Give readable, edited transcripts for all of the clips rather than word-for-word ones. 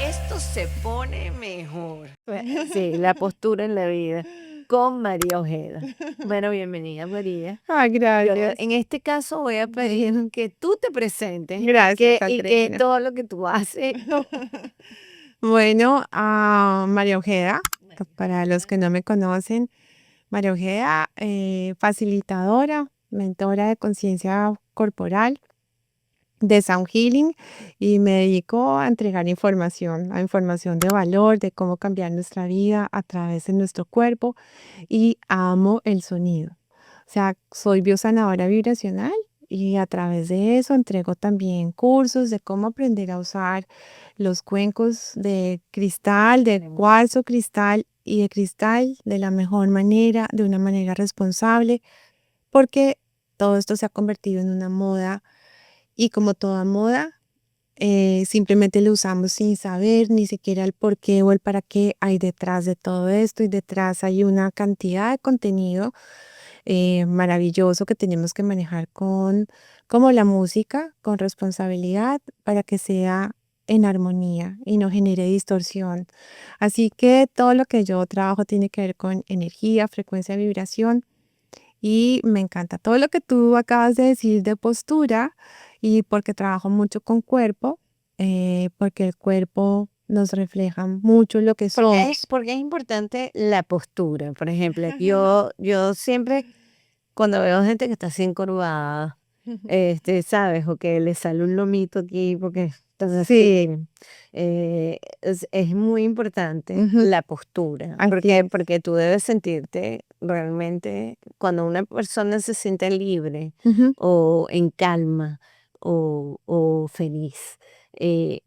Esto se pone mejor. Sí, la postura en la vida con María Ojeda. Bueno, bienvenida, María. Ay, Yo gracias. en este caso voy a pedir que tú te presentes Gracias, y que Andreina. todo lo que tú haces. Bueno, María Ojeda, para los que no me conocen, María Ojeda, facilitadora, mentora de conciencia corporal de Sound Healing, y me dedico a entregar información, a información de valor, de cómo cambiar nuestra vida a través de nuestro cuerpo, y amo el sonido. O sea, soy biosanadora vibracional y a través de eso entrego también cursos de cómo aprender a usar los cuencos de cristal, de cuarzo cristal y de cristal de la mejor manera, de una manera responsable, porque todo esto se ha convertido en una moda, y como toda moda, simplemente lo usamos sin saber ni siquiera el por qué o el para qué hay detrás de todo esto, y detrás hay una cantidad de contenido maravilloso que tenemos que manejar como la música, con responsabilidad para que sea en armonía y no genere distorsión. Así que todo lo que yo trabajo tiene que ver con energía, frecuencia, vibración, y me encanta todo lo que tú acabas de decir de postura, y porque trabajo mucho con cuerpo, porque el cuerpo nos refleja mucho lo que somos. Porque es importante la postura. Por ejemplo, yo siempre cuando veo gente que está así encorvada, ¿sabes? O que le sale un lomito aquí porque estás así. Sí, Es muy importante ujú, la postura, así es. porque tú debes sentirte realmente, cuando una persona se siente libre Ujú. o en calma o feliz, eh,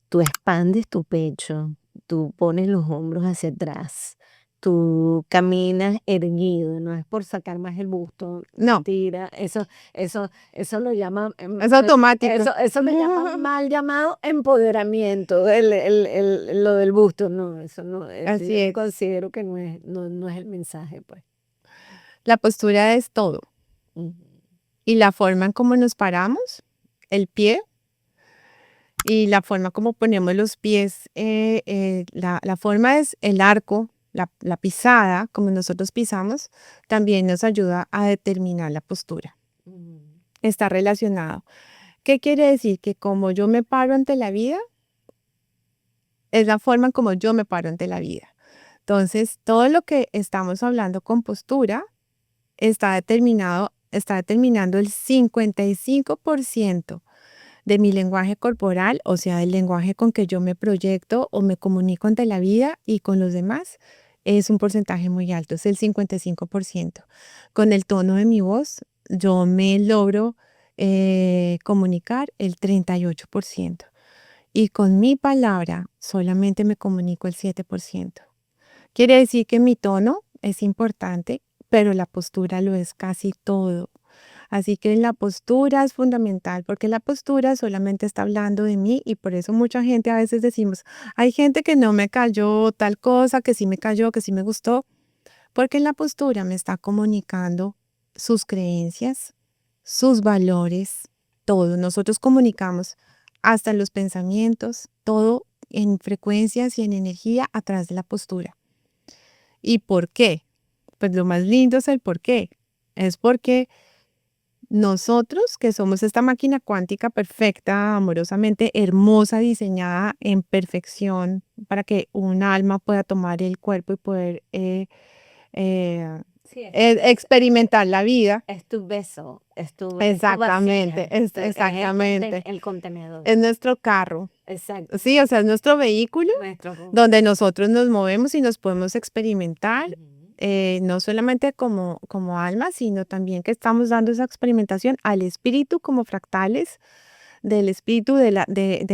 tú expandes tu pecho, tú pones los hombros hacia atrás. Tú caminas erguido, no es por sacar más el busto, No, mentira, eso lo llaman, es automático. eso lo llaman mal llamado empoderamiento, lo del busto, no, eso no, Así yo es. considero que no es el mensaje, pues. La postura es todo. Ujú. Y la forma en cómo nos paramos, el pie, y la forma como ponemos los pies, la forma es el arco, la pisada, como nosotros pisamos, también nos ayuda a determinar la postura. Mm. Está relacionado. ¿Qué quiere decir? Que como yo me paro ante la vida, es la forma en como yo me paro ante la vida. Entonces, todo lo que estamos hablando con postura está determinando el 55% de mi lenguaje corporal, o sea, del lenguaje con que yo me proyecto o me comunico ante la vida y con los demás. Es un porcentaje muy alto, es el 55%. Con el tono de mi voz, yo me logro comunicar el 38%. Y con mi palabra solamente me comunico el 7%. Quiere decir que mi tono es importante, pero la postura lo es casi todo. Así que la postura es fundamental, porque la postura solamente está hablando de mí, y por eso mucha gente a veces decimos, hay gente que no me cayó tal cosa, que sí me cayó, que sí me gustó, porque la postura me está comunicando sus creencias, sus valores, todo. Nosotros comunicamos hasta los pensamientos, todo en frecuencias y en energía a través de la postura. ¿Y por qué? Pues lo más lindo es el por qué. Es porque nosotros, que somos esta máquina cuántica perfecta, amorosamente hermosa, diseñada en perfección para que un alma pueda tomar el cuerpo y poder eh, Sí, experimentar la vida. es tu beso, es tu Exactamente, vasija, es exactamente. el contenedor. Es nuestro carro. Exacto. Sí, o sea, es nuestro vehículo Nuestro. donde nosotros nos movemos y nos podemos experimentar, Ujú. no solamente como alma, sino también que estamos dando esa experimentación al espíritu como fractales del espíritu de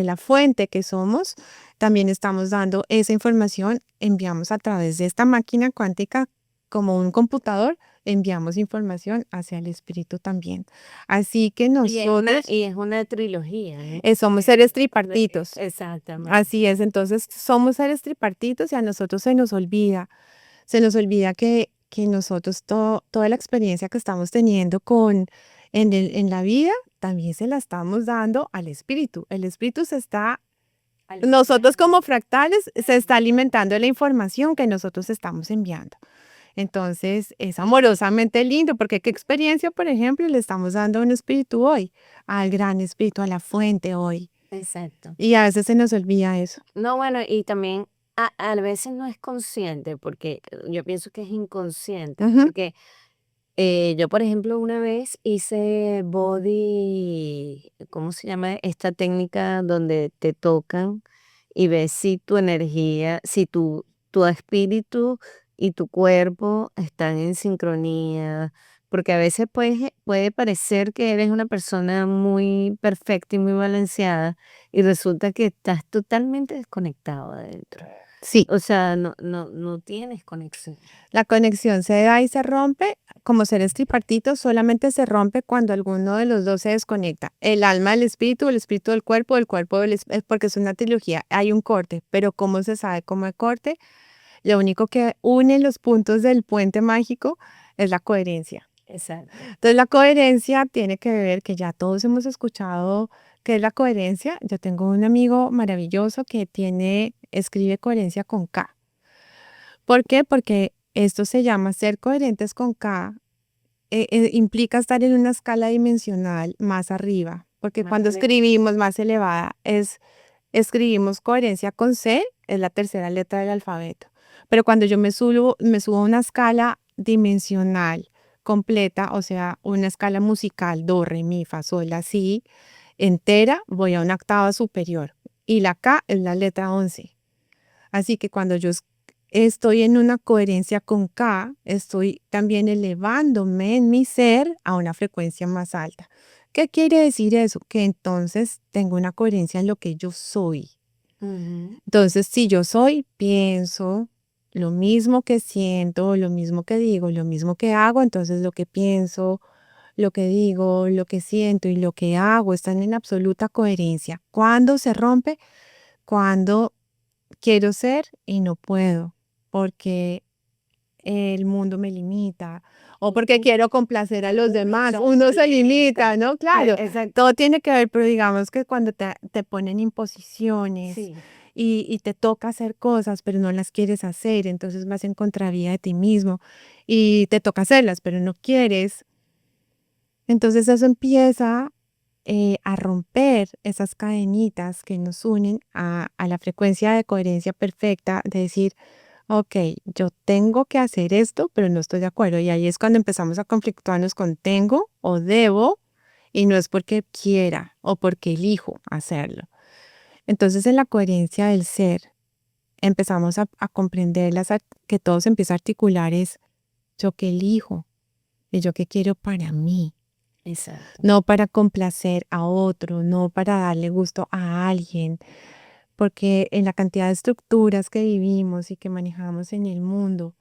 la fuente que somos. También estamos dando esa información, enviamos a través de esta máquina cuántica como un computador, enviamos información hacia el espíritu también. Así que nosotros Y es una trilogía, ¿no? somos seres tripartitos. Exactamente. Así es, entonces somos seres tripartitos, y a nosotros se nos olvida que nosotros toda la experiencia que estamos teniendo en la vida, también se la estamos dando al espíritu. El espíritu se está nosotros como fractales se está alimentando de la información que nosotros estamos enviando. Entonces, es amorosamente lindo, porque qué experiencia, por ejemplo, le estamos dando a un espíritu hoy, al gran espíritu, a la fuente hoy. Exacto. Y a veces se nos olvida eso. No, bueno, y también a veces no es consciente, porque yo pienso que es inconsciente, Ujú. porque yo, por ejemplo, una vez hice body, ¿cómo se llama? Esta técnica donde te tocan y ves si tu energía, si tu espíritu y tu cuerpo están en sincronía, porque a veces puede parecer que eres una persona muy perfecta y muy balanceada y resulta que estás totalmente desconectado adentro. Sí, O sea, no tienes conexión. la conexión se da y se rompe. Como seres tripartitos, solamente se rompe cuando alguno de los dos se desconecta. El alma del espíritu, el espíritu del cuerpo es porque es una trilogía. Hay un corte, pero ¿cómo se sabe cómo hay corte? Lo único que une los puntos del puente mágico es la coherencia. Exacto. Entonces, la coherencia tiene que ver, que ya todos hemos escuchado qué es la coherencia. Yo tengo un amigo maravilloso que escribe coherencia con K. ¿Por qué? Porque esto se llama ser coherentes con K, implica estar en una escala dimensional más arriba, porque Más cuando elevada. escribimos más elevada escribimos coherencia con C, es la tercera letra del alfabeto. Pero cuando yo me subo a una escala dimensional completa, o sea, una escala musical, do, re, mi, fa, sol, la, si, entera, voy a una octava superior. Y la K es la letra 11. Así que cuando estoy en una coherencia con K, estoy también elevándome en mi ser a una frecuencia más alta. ¿Qué quiere decir eso? Que entonces tengo una coherencia en lo que yo soy. Ujú. Entonces, si yo soy, pienso lo mismo que siento, lo mismo que digo, lo mismo que hago, entonces lo que pienso, lo que digo, lo que siento y lo que hago están en absoluta coherencia. ¿Cuándo se rompe? Cuando quiero ser y no puedo, porque el mundo me limita o porque quiero complacer a los demás. Uno se limita, ¿no? Claro, Exacto. todo tiene que ver, pero digamos que cuando te ponen imposiciones Sí. y te toca hacer cosas, pero no las quieres hacer, entonces vas en contravía de ti mismo y te toca hacerlas, pero no quieres. Entonces eso empieza a romper esas cadenitas que nos unen a la frecuencia de coherencia perfecta, de decir, ok, yo tengo que hacer esto, pero no estoy de acuerdo. Y ahí es cuando empezamos a conflictuarnos con tengo o debo, y no es porque quiera o porque elijo hacerlo. Entonces, en la coherencia del ser, empezamos a comprender que todo se empieza a articular es yo que elijo y yo que quiero para mí, Exacto. no para complacer a otro, no para darle gusto a alguien, porque en la cantidad de estructuras que vivimos y que manejamos en el mundo,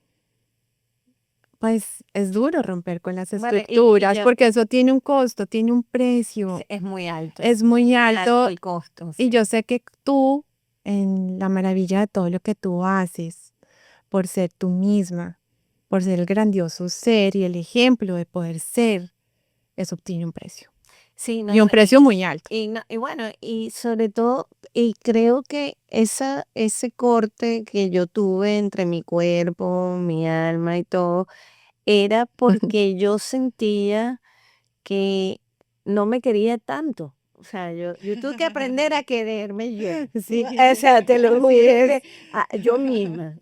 pues es duro romper con las Bueno, estructuras porque eso tiene un costo, tiene un precio, es muy alto. es muy alto El costo. y yo sé que tú, en la maravilla de todo lo que tú haces, por ser tú misma, por ser el grandioso ser y el ejemplo de poder ser, eso tiene un precio Sí, no, y un precio muy alto. y bueno, y sobre todo, y creo que ese corte que yo tuve entre mi cuerpo, mi alma y todo, era porque yo sentía que no me quería tanto. O sea, yo tuve que aprender a quererme yo. Sí, O sea, te lo así juro, es.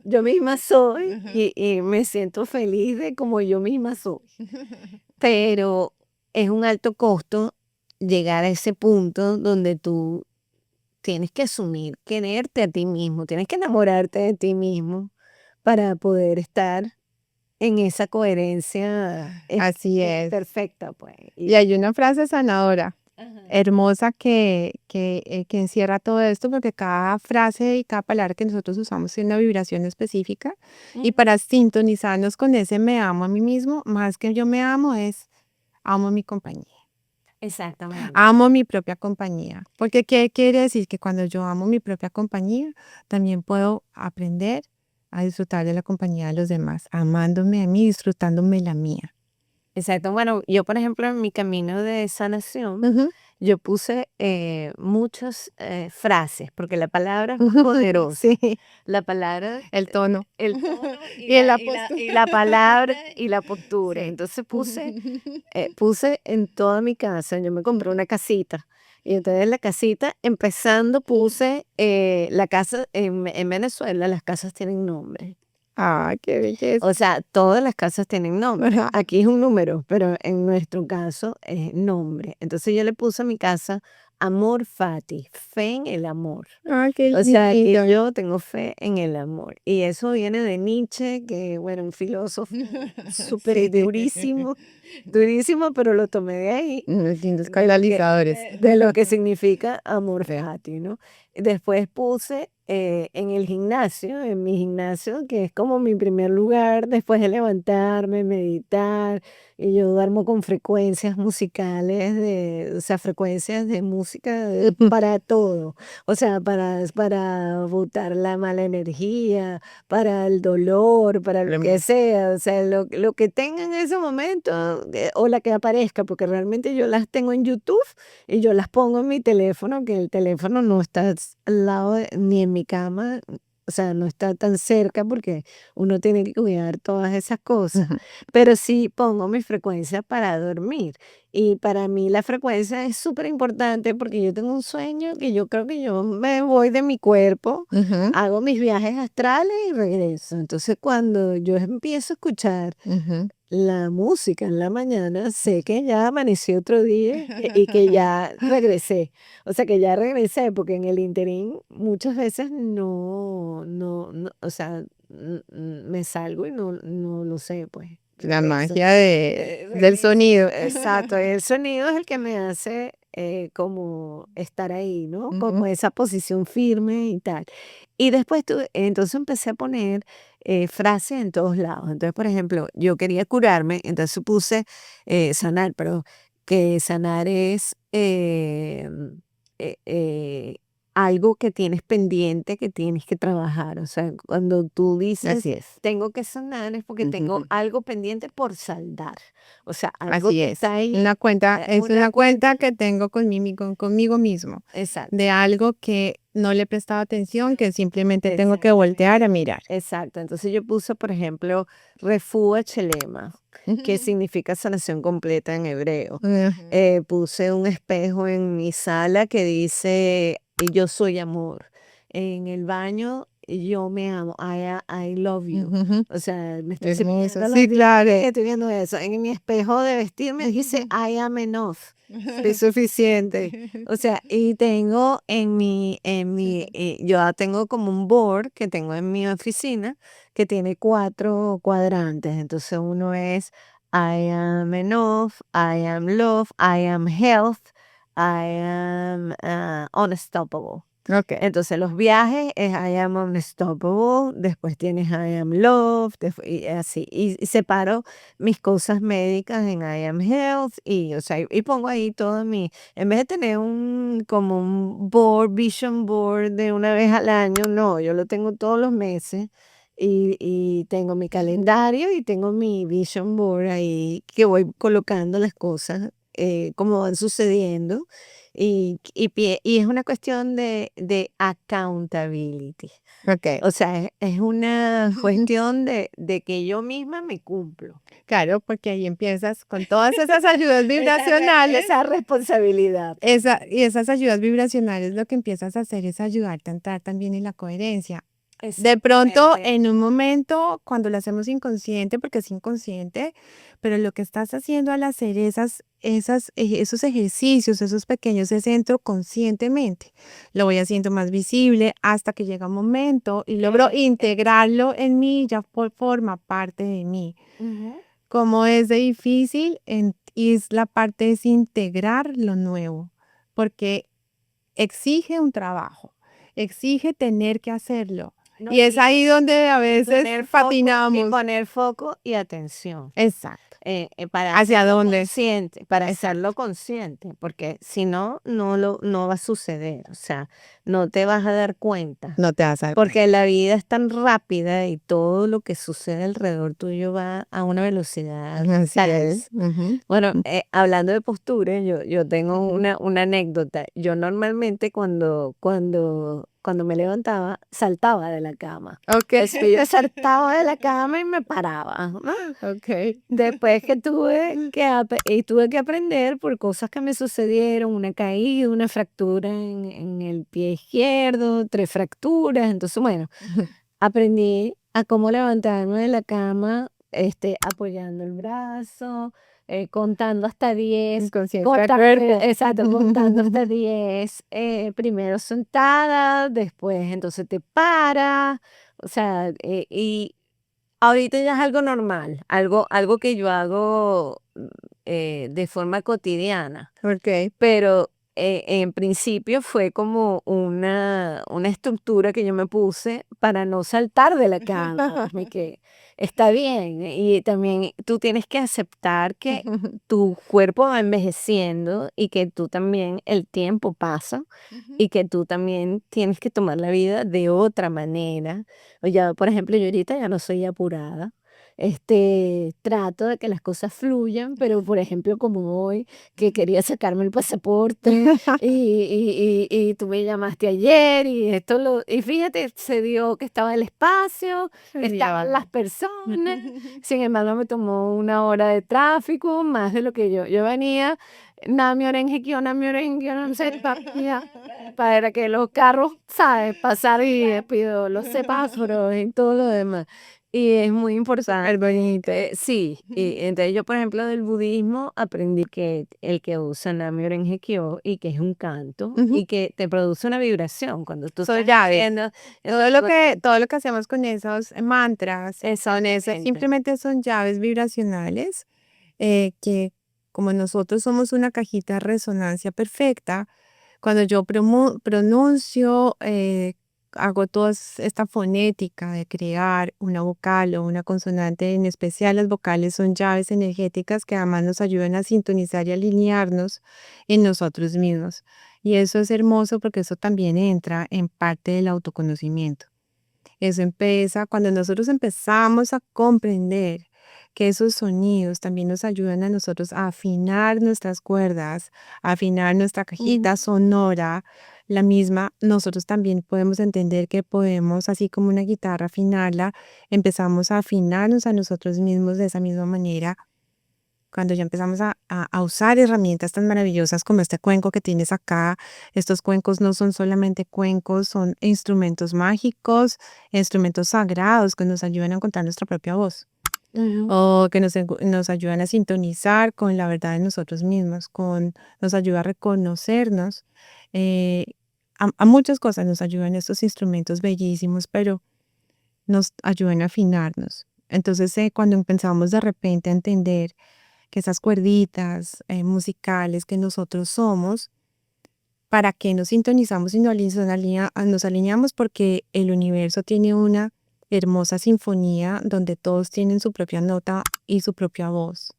yo misma soy y me siento feliz de como yo misma soy. Pero es un alto costo llegar a ese punto donde tú tienes que asumir, quererte a ti mismo, tienes que enamorarte de ti mismo para poder estar en esa coherencia Así es. perfecta, pues. Y hay una frase sanadora, Ajá. hermosa, que encierra todo esto, porque cada frase y cada palabra que nosotros usamos tiene una vibración específica. Y para sintonizarnos con ese me amo a mí mismo, más que yo me amo, es amo mi compañía. Exactamente. Amo mi propia compañía. Porque ¿qué quiere decir? Que cuando yo amo mi propia compañía, también puedo aprender a disfrutar de la compañía de los demás, amándome a mí, disfrutándome la mía. Exacto. Bueno, yo, por ejemplo, en mi camino de sanación, Ujú. yo puse muchas frases, porque la palabra es Ujú. poderosa. Sí, La palabra, el tono. el tono Y el apóstol. y la palabra y la postura. Entonces puse en toda mi casa, yo me compré una casita. Y entonces en la casita, empezando, puse la casa, en Venezuela las casas tienen nombre. Ay, qué belleza. O sea, todas las casas tienen nombre. Ajá. Aquí es un número, pero en nuestro caso es nombre. Entonces yo le puse a mi casa Amor Fati, fe en el amor. Ay, qué O sea, que lindo. yo tengo fe en el amor. Y eso viene de Nietzsche, que bueno, un filósofo súper Sí. durísimo, durísimo, pero lo tomé de ahí, Unos lindos que, canalizadores. de lo que significa amor fati, ¿no? Después puse en el gimnasio, en mi gimnasio, que es como mi primer lugar después de levantarme, meditar, y yo duermo con frecuencias musicales, o sea, frecuencias de música para todo. O sea, para botar la mala energía, para el dolor, para lo que sea. O sea, lo que tenga en ese momento o la que aparezca, porque realmente yo las tengo en YouTube y yo las pongo en mi teléfono, que el teléfono no está al lado ni en mi cama. O sea, no está tan cerca porque uno tiene que cuidar todas esas cosas. Ujú. Pero sí pongo mi frecuencia para dormir. Y para mí la frecuencia es súper importante porque yo tengo un sueño que yo creo que yo me voy de mi cuerpo, Ujú. hago mis viajes astrales y regreso. Entonces, cuando yo empiezo a escuchar Ujú. la música en la mañana, sé que ya amaneció otro día y que ya regresé. O sea, que ya regresé porque en el interín muchas veces o sea, me salgo y no lo sé, pues. La Regreso. magia del Regreso. sonido. Exacto, el sonido es el que me hace como estar ahí, ¿no? Como Ujú. esa posición firme y tal. Y después entonces empecé a poner frases en todos lados. Entonces, por ejemplo, yo quería curarme, entonces puse sanar, pero que sanar es eh, eh, algo que tienes pendiente, que tienes que trabajar. O sea, cuando tú dices Así es. tengo que sanar es porque tengo Ujú. algo pendiente por saldar. O sea, algo Así que es. está ahí, Una cuenta, es una una cuenta cuenta. que tengo conmigo mismo, Exacto, de algo que no le he prestado atención, que simplemente tengo que voltear exactamente. a mirar. Exacto. Entonces yo puse, por ejemplo, Refuah Chelema, que significa sanación completa en hebreo. Ujú. Puse un espejo en mi sala que dice, yo soy amor. En el baño, yo me amo, I love you. Ujú. O sea, me estoy Es eso. cepillando los Sí, claro. dientes, estoy viendo eso. En mi espejo de vestir me dice, I am enough. Soy suficiente. O sea, y tengo yo tengo como un board que tengo en mi oficina que tiene 4 cuadrantes. Entonces uno es I am enough, I am love, I am health, I am unstoppable. Ok. Entonces los viajes es I am unstoppable, después tienes I am love, y así. Y separo mis cosas médicas en I am health y, o sea, y pongo ahí todo en vez de tener como un board, vision board de una vez al año, no, yo lo tengo todos los meses y tengo mi calendario y tengo mi vision board ahí que voy colocando las cosas como van sucediendo y es una cuestión de accountability. Ok. O sea, es una cuestión de que yo misma me cumplo. Claro, porque ahí empiezas con todas esas ayudas vibracionales. Esa responsabilidad. Y esas ayudas vibracionales lo que empiezas a hacer es ayudarte a entrar también en la coherencia. De pronto, Exactamente. en un momento, cuando lo hacemos inconsciente, porque es inconsciente, pero lo que estás haciendo al hacer esos ejercicios, esos pequeños, ese entro conscientemente, lo voy haciendo más visible hasta que llega un momento y logro integrarlo en mí, ya forma parte de mí. Ujú. Como es de difícil, y es la parte es integrar lo nuevo, porque exige un trabajo, exige tener que hacerlo. No, Y es ahí donde a veces poner foco y patinamos. poner foco y atención. Exacto. para ¿Hacia hacerlo dónde? consciente, para Exacto. hacerlo consciente, porque si no, no va a suceder, o sea, no te vas a dar cuenta. No te vas a dar cuenta. Porque la vida es tan rápida y todo lo que sucede alrededor tuyo va a una velocidad Así tal. es. Ujú. Bueno, hablando de postura, yo tengo una anécdota. Yo normalmente cuando me levantaba, saltaba de la cama. Okey. Después yo saltaba de la cama y me paraba, ¿no? Okey. Después que tuve que aprender por cosas que me sucedieron, una caída, una fractura en el pie izquierdo, 3 fracturas. Entonces, bueno, aprendí a cómo levantarme de la cama, apoyando el brazo, contando hasta 10, Conciencia de cuerpo. exacto, contando hasta 10, primero sentada, después entonces te paras, o sea, y ahorita ya es algo normal, algo que yo hago, de forma cotidiana. Okey. Pero, en principio fue como una estructura que yo me puse para no saltar de la cama, y que está bien, y también tú tienes que aceptar que tu cuerpo va envejeciendo y que tú también el tiempo pasa y que tú también tienes que tomar la vida de otra manera. O ya, por ejemplo, yo ahorita ya no soy apurada, trato de que las cosas fluyan, pero, por ejemplo, como hoy, que quería sacarme el pasaporte y tú me llamaste ayer y fíjate, se dio que estaba el espacio, estaban las personas, sin embargo, me tomó 1 hora de tráfico, más de lo que yo venía, Namio Rengekyo, no sé, para que los carros, ¿sabes? Pasar y pido los semáforos y todo lo demás. Y es muy importante. Bonito. Sí, y entonces yo, por ejemplo, del budismo aprendí que el que usa Namyo Renge-kyo y que es un canto Ujú. y que te produce una vibración cuando tú Son estás llaves. haciendo Todo lo que hacemos con esos mantras son exactamente. simplemente son llaves vibracionales, que como nosotros somos una cajita de resonancia perfecta, cuando yo pronuncio, hago toda esta fonética de crear una vocal o una consonante, en especial las vocales son llaves energéticas que además nos ayudan a sintonizar y alinearnos en nosotros mismos. Y eso es hermoso porque eso también entra en parte del autoconocimiento. Eso empieza cuando nosotros empezamos a comprender que esos sonidos también nos ayudan a nosotros a afinar nuestras cuerdas, a afinar nuestra cajita sonora, la misma, nosotros también podemos entender que podemos, así como una guitarra, afinarla, empezamos a afinarnos a nosotros mismos de esa misma manera. Cuando ya empezamos a usar herramientas tan maravillosas como este cuenco que tienes acá, estos cuencos no son solamente cuencos, son instrumentos mágicos, instrumentos sagrados que nos ayudan a encontrar nuestra propia voz o que nos ayudan a sintonizar con la verdad de nosotros mismos, nos ayuda a reconocernos. eh, a muchas cosas nos ayudan estos instrumentos bellísimos, pero nos ayudan a afinarnos. Entonces, cuando empezamos de repente a entender que esas cuerditas musicales que nosotros somos, ¿para qué nos sintonizamos y nos alineamos? Porque el universo tiene una hermosa sinfonía donde todos tienen su propia nota y su propia voz.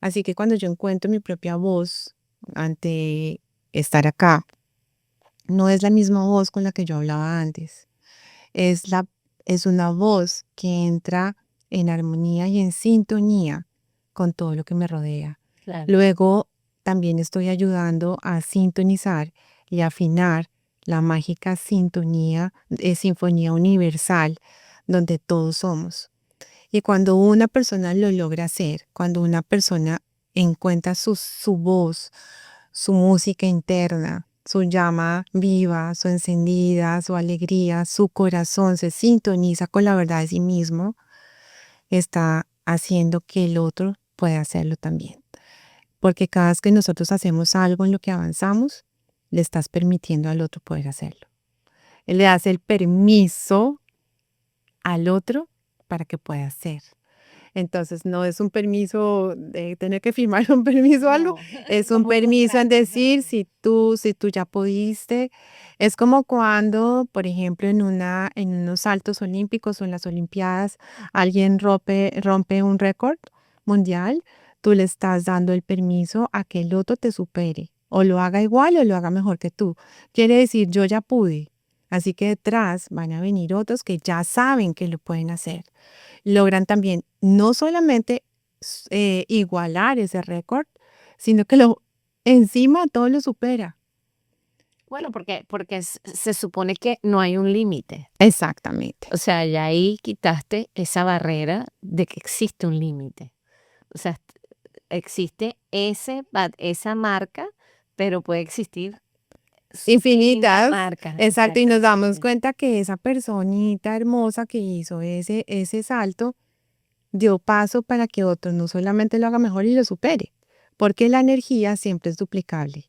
Así que cuando yo encuentro mi propia voz ante estar acá, no es la misma voz con la que yo hablaba antes. Es es una voz que entra en armonía y en sintonía con todo lo que me rodea. Claro. Luego también estoy ayudando a sintonizar y afinar la mágica sinfonía universal donde todos somos. Y cuando una persona lo logra hacer, cuando una persona encuentra su voz, su música interna, su llama viva, su encendida, su alegría, su corazón se sintoniza con la verdad de sí mismo, está haciendo que el otro pueda hacerlo también. Porque cada vez que nosotros hacemos algo en lo que avanzamos, le estás permitiendo al otro poder hacerlo. Él le das el permiso al otro para que pueda hacer. Entonces, no es un permiso de tener que firmar un permiso o algo, es un permiso en decir si tú ya pudiste. Es como cuando, por ejemplo, en unos saltos olímpicos o en las olimpiadas, alguien rompe un récord. mundial, tú le estás dando el permiso a que el otro te supere, o lo haga igual o lo haga mejor que tú. Quiere decir, yo ya pude. Así que detrás van a venir otros que ya saben que lo pueden hacer. Logran también no solamente igualar ese récord, sino que encima todo lo supera. Bueno, porque se supone que no hay un límite. Exactamente. O sea, ya ahí quitaste esa barrera de que existe un límite. O sea, existe esa marca, pero puede existir Infinitas. marcas. Exacto, y nos damos Exactamente. cuenta que esa personita hermosa que hizo ese salto dio paso para que otro no solamente lo haga mejor y lo supere, porque la energía siempre es duplicable.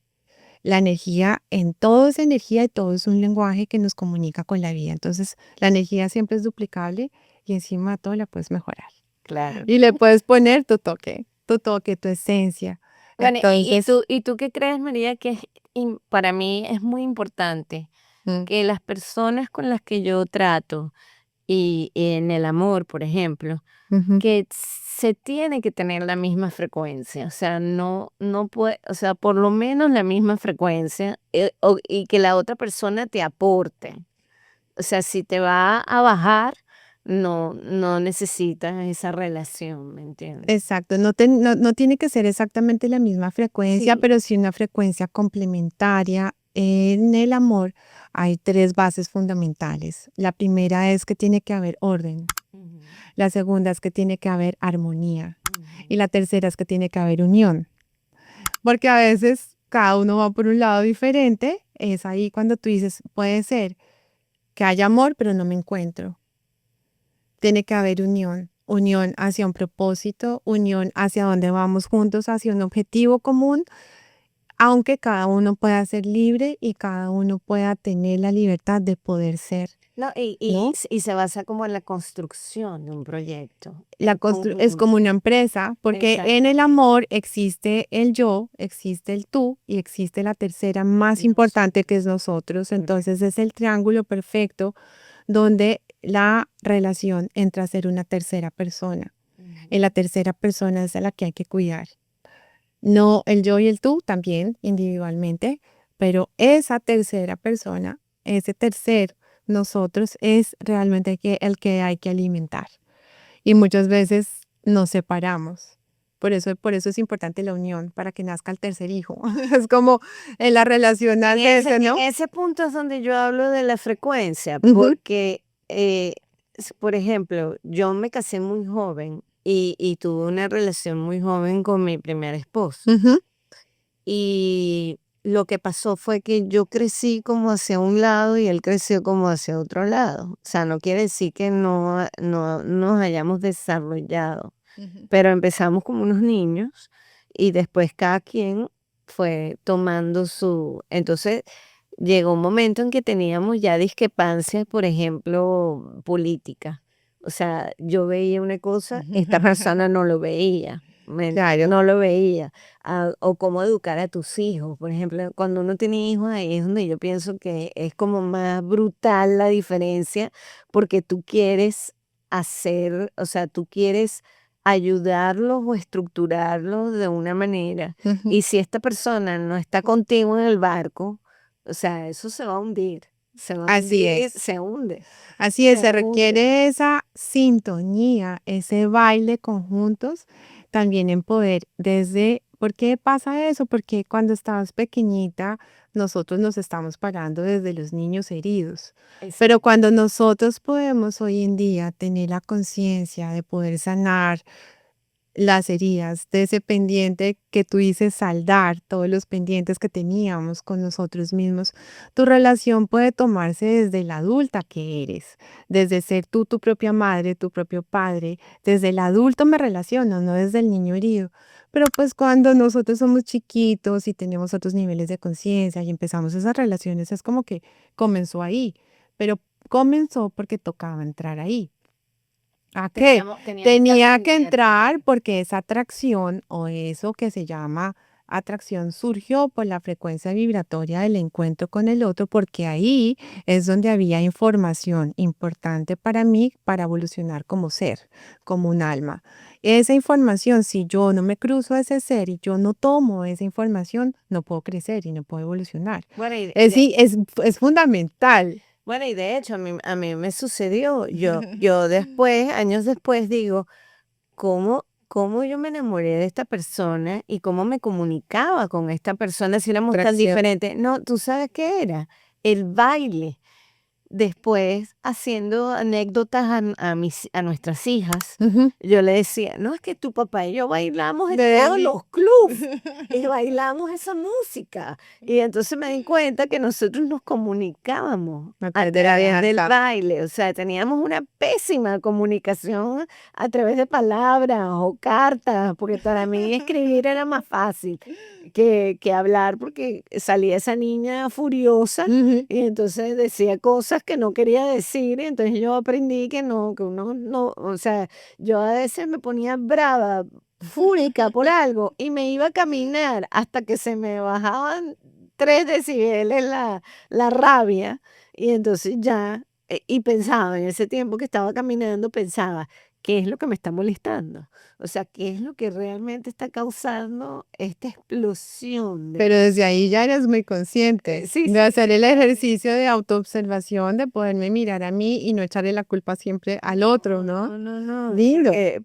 La energía, en todo es energía y todo es un lenguaje que nos comunica con la vida. Entonces, la energía siempre es duplicable y encima de todo la puedes mejorar. Claro. Y le puedes poner tu toque, tu esencia. Bueno, Entonces, ¿y tú qué crees, María, que para mí es muy importante mm, que las personas con las que yo trato y en el amor, por ejemplo, ujú, que se tiene que tener la misma frecuencia, o sea, no puede, o sea, por lo menos la misma frecuencia y que la otra persona te aporte. O sea, si te va a bajar, no necesitas esa relación, ¿me entiendes? exacto, no tiene que ser exactamente la misma frecuencia, Sí. pero sí una frecuencia complementaria. En el amor hay tres bases fundamentales. La primera es que tiene que haber orden. Ujú, La segunda es que tiene que haber armonía. Y ujú. la tercera es que tiene que haber unión. Porque a veces cada uno va por un lado diferente. Es ahí cuando tú dices, puede ser que haya amor, pero no me encuentro. Tiene que haber unión. Unión hacia un propósito, unión hacia dónde vamos juntos, hacia un objetivo común, aunque cada uno pueda ser libre y cada uno pueda tener la libertad de poder ser, No, ¿no? y se basa como en la construcción de un proyecto en Es conjunto. como una empresa, porque en el Exactamente. amor existe el yo, existe el tú y existe la tercera más importante que es nosotros. Correcto. Entonces es el triángulo perfecto donde la relación entra a ser una tercera persona. Y Ujú. la tercera persona es a la que hay que cuidar. No el yo y el tú también individualmente, pero esa tercera persona, ese tercer nosotros es realmente el que hay que alimentar. Y muchas veces nos separamos. Por eso es importante la unión, para que nazca el tercer hijo. Es como en la relación hace eso, En ¿no? ese punto es donde yo hablo de la frecuencia, Ujú, porque, por ejemplo, yo me casé muy joven y tuve una relación muy joven con mi primer esposo. ujú, Y lo que pasó fue que yo crecí como hacia un lado y él creció como hacia otro lado. O sea, no quiere decir que no nos hayamos desarrollado, ujú. pero empezamos como unos niños y después cada quien fue tomando su... Entonces llegó un momento en que teníamos ya discrepancias, por ejemplo, políticas. O sea, yo veía una cosa, esta persona no lo veía, Claro. no lo veía. O cómo educar a tus hijos. Por ejemplo, cuando uno tiene hijos, ahí es donde yo pienso que es como más brutal la diferencia, porque tú quieres hacer, o sea, tú quieres ayudarlos o estructurarlos de una manera. Ujú. Y si esta persona no está contigo en el barco, o sea, eso se va a hundir, se va a Así hundir, es. se hunde, Así es, se se hunde. requiere esa sintonía, ese baile conjuntos, también en poder desde, ¿por qué pasa eso? Porque cuando estabas pequeñita, nosotros nos estamos parando desde los niños heridos, pero Exacto. cuando nosotros podemos hoy en día tener la conciencia de poder sanar las heridas de ese pendiente que tú dices saldar, todos los pendientes que teníamos con nosotros mismos, tu relación puede tomarse desde la adulta que eres, desde ser tú tu propia madre, tu propio padre, desde el adulto me relaciono, no desde el niño herido. Pero pues cuando nosotros somos chiquitos y tenemos otros niveles de conciencia y empezamos esas relaciones, es como que comenzó ahí, pero comenzó porque tocaba entrar ahí. ¿A qué? Teníamos que Tenía que aprender. entrar porque esa atracción o eso que se llama atracción surgió por la frecuencia vibratoria del encuentro con el otro, porque ahí es donde había información importante para mí para evolucionar como ser, como un alma. Esa información, si yo no me cruzo a ese ser y yo no tomo esa información, no puedo crecer y no puedo evolucionar. Bueno, y Sí, es fundamental. Bueno, y de hecho a mí me sucedió, yo después, años después, digo, ¿cómo yo me enamoré de esta persona y cómo me comunicaba con esta persona si éramos tan Atracción. diferentes? No, ¿tú sabes qué era? El baile. Después, haciendo anécdotas a nuestras hijas, Ujú. yo le decía, no, es que tu papá y yo bailamos en De todos mí. los clubes y bailamos esa música. Y entonces me di cuenta que nosotros nos comunicábamos A a través de la través del danza. baile, o sea, teníamos una pésima comunicación a través de palabras o cartas, porque para mí escribir era más fácil que hablar, porque salía esa niña furiosa Ujú. y entonces decía cosas que no quería decir, y entonces yo aprendí que no, que uno no, o sea, yo a veces me ponía brava, fúrica por algo, y me iba a caminar hasta que se me bajaban 3 decibeles la rabia, y entonces ya, y pensaba, en ese tiempo que estaba caminando, pensaba, ¿qué es lo que me está molestando? O sea, ¿qué es lo que realmente está causando esta explosión de... Pero desde ahí ya eres muy consciente Sí, de sí, hacer el ejercicio de autoobservación, de poderme mirar a mí y no echarle la culpa siempre al otro, ¿no? no, Lindo. pero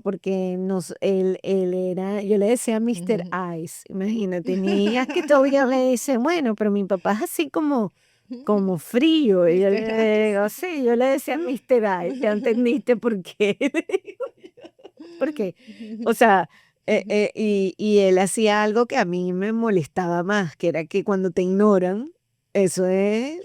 porque él era, yo le decía Mr. Ice, imagínate, mi hija que todavía le dice, bueno, pero mi papá es así como frío, y yo le digo, sí, yo le decía Mr. Ice, ya entendiste por qué, porque, o sea, y él hacía algo que a mí me molestaba más, que era que cuando te ignoran, eso es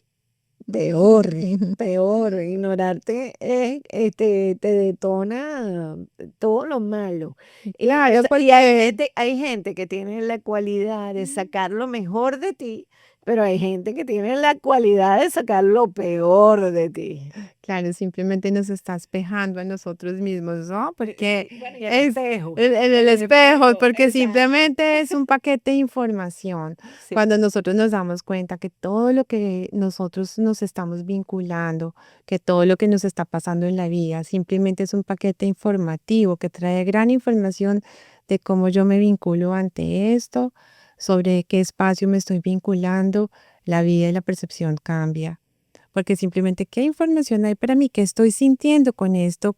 peor, peor. Ignorarte te detona todo lo malo. Claro, Y porque hay gente que tiene la cualidad de sacar lo mejor de ti, pero hay gente que tiene la cualidad de sacar lo peor de ti. claro, simplemente nos está espejando a nosotros mismos, ¿no? Porque Bueno, y el es espejo. en el El espejo, porque exacto. simplemente es un paquete de información. Sí. Cuando nosotros nos damos cuenta que todo lo que nosotros nos estamos vinculando, que todo lo que nos está pasando en la vida, simplemente es un paquete informativo que trae gran información de cómo yo me vinculo ante esto, sobre qué espacio me estoy vinculando, la vida y la percepción cambia. Porque simplemente, ¿qué información hay para mí? ¿Qué estoy sintiendo con esto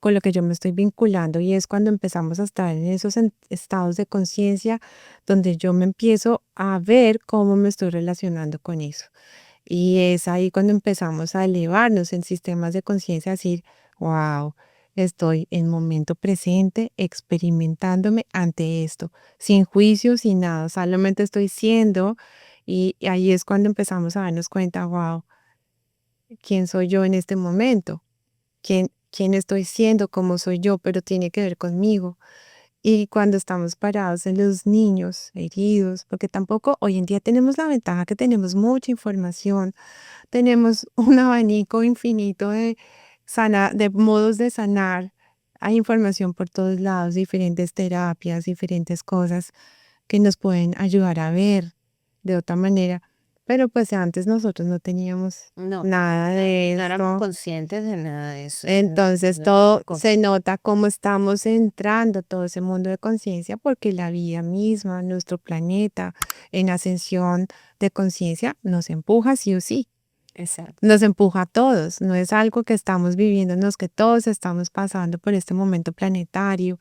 con lo que yo me estoy vinculando? Y es cuando empezamos a estar en esos estados de conciencia donde yo me empiezo a ver cómo me estoy relacionando con eso. Y es ahí cuando empezamos a elevarnos en sistemas de conciencia, a decir, wow, estoy en momento presente experimentándome ante esto, sin juicio, sin nada, solamente estoy siendo. Y ahí es cuando empezamos a darnos cuenta, wow, quién soy yo en este momento, quién estoy siendo, cómo soy yo, pero tiene que ver conmigo. Y cuando estamos parados en los niños heridos, porque tampoco hoy en día tenemos la ventaja que tenemos mucha información, tenemos un abanico infinito de modos de sanar. Hay información por todos lados, diferentes terapias, diferentes cosas que nos pueden ayudar a ver de otra manera. Pero pues antes nosotros no teníamos No, nada de no éramos esto. conscientes de nada de eso. Entonces No todo éramos se nota cómo estamos entrando a todo ese mundo de conciencia porque la vida misma, nuestro planeta en ascensión de conciencia nos empuja sí o sí. Exacto. Nos empuja a todos, no es algo que estamos viviendo, no es que todos estamos pasando por este momento planetario,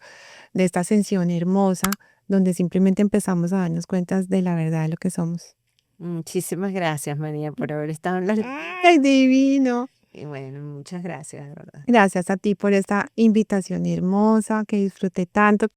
de esta ascensión hermosa, donde simplemente empezamos a darnos cuenta de la verdad de lo que somos. Muchísimas gracias, María, por haber estado en la... ¡Ay, divino! Y bueno, muchas gracias, de verdad. Gracias a ti por esta invitación hermosa, que disfruté tanto.